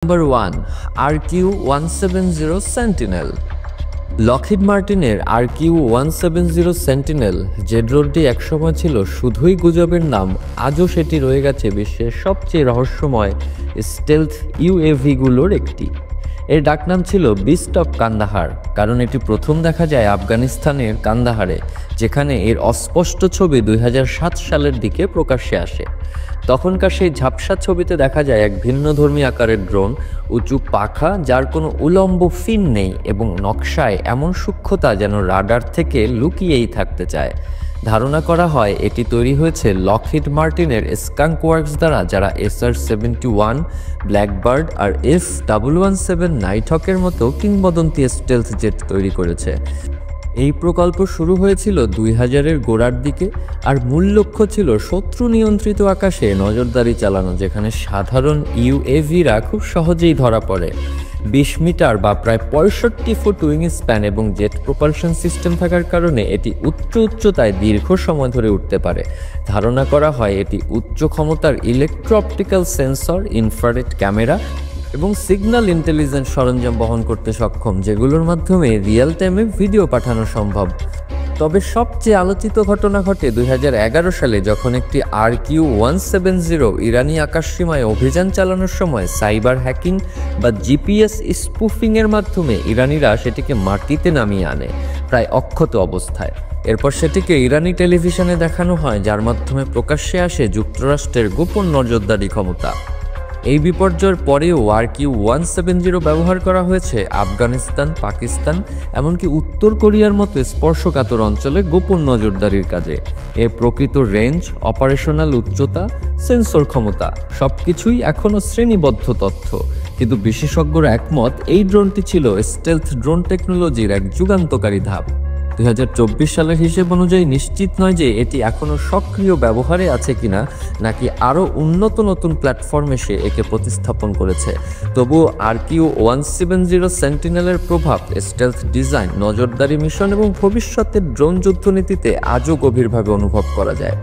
Number 1 RQ-170 sentinel. Lockheed মার্টিনের RQ-170 sentinel যে ড্রোনটি একসময় ছিল শুধুই গুজবের নাম, আজও সেটি রয়ে গেছে বিশ্বের সবচেয়ে রহস্যময় স্টেলথ ইউএভিগুলোর একটি। এর ডাকনাম ছিল বিস্ট অফ কান্দাহার, কারণ এটি প্রথম দেখা যায় আফগানিস্তানের কান্দাহারে, যেখানে এর অস্পষ্ট ছবি 2007 সালের দিকে প্রকাশ্যে আসে। তখনকার সেই ঝাপসা ছবিতে দেখা যায় এক ভিন্নধর্মী আকারের ড্রোন, উঁচু পাখা যার কোনো উলম্ব ফিন নেই এবং নকশায় এমন সূক্ষ্মতা যেন রাডার থেকে লুকিয়েই থাকতে চায়। ধারণা করা হয় এটি তৈরি হয়েছে লকহিড মার্টিনের স্কাঙ্ক ওয়ার্কস দ্বারা, যারা SR-71, ব্ল্যাকবার্ড আর F-117 নাইটহকের মতো কিংবদন্তি স্টেলথ জেট তৈরি করেছে। এই প্রকল্প শুরু হয়েছিল 2000-এর গোড়ার দিকে, আর মূল লক্ষ্য ছিল শত্রু নিয়ন্ত্রিত আকাশে নজরদারি চালানো, যেখানে সাধারণ ইউএভিরা খুব সহজেই ধরা পড়ে। 20 মিটার বা প্রায় 65 ফুট উইং স্প্যান এবং জেট প্রপালশন সিস্টেম থাকার কারণে এটি উচ্চ উচ্চতায় দীর্ঘ সময় ধরে উঠতে পারে। ধারণা করা হয় এটি উচ্চ ক্ষমতার electro optical sensor, infrared camera এবং সিগন্যাল ইন্টেলিজেন্স সরঞ্জাম বহন করতে সক্ষম, যেগুলোর মাধ্যমে রিয়েল টাইমে ভিডিও পাঠানো সম্ভব। তবে সবচেয়ে আলোচিত ঘটনা ঘটে 2011 সালে, যখন একটি RQ-170 ইরানি আকাশসীমায় অভিযান চালানোর সময় সাইবার হ্যাকিং বা জিপিএস স্পুফিংয়ের মাধ্যমে ইরানিরা সেটিকে মাটিতে নামিয়ে আনে, প্রায় অক্ষত অবস্থায়। এরপর সেটিকে ইরানি টেলিভিশনে দেখানো হয়, যার মাধ্যমে প্রকাশ্যে আসে যুক্তরাষ্ট্রের গোপন নজরদারি ক্ষমতা। এই বিপর্যয়ের পরেও RQ-170 ব্যবহার করা হয়েছে আফগানিস্তান, পাকিস্তান, এমনকি উত্তর কোরিয়ার মতো স্পর্শকাতর অঞ্চলে গোপন নজরদারির কাজে। এর প্রকৃত রেঞ্জ, অপারেশনাল উচ্চতা, সেন্সর ক্ষমতা সবকিছুই এখনও শ্রেণীবদ্ধ তথ্য, কিন্তু বিশেষজ্ঞরা একমত এই ড্রোনটি ছিল স্টেলথ ড্রোন টেকনোলজির এক যুগান্তকারী ধাপ। 2024 সালের হিসেব অনুযায়ী নিশ্চিত নয় যে এটি এখনও সক্রিয় ব্যবহারে আছে কিনা, নাকি আরও উন্নত নতুন প্ল্যাটফর্ম এসে একে প্রতিস্থাপন করেছে। তবুও RQ-170 সেন্টিনেলের প্রভাব স্টেলথ ডিজাইন, নজরদারি মিশন এবং ভবিষ্যতের ড্রোন যুদ্ধনীতিতে আজও গভীরভাবে অনুভব করা যায়।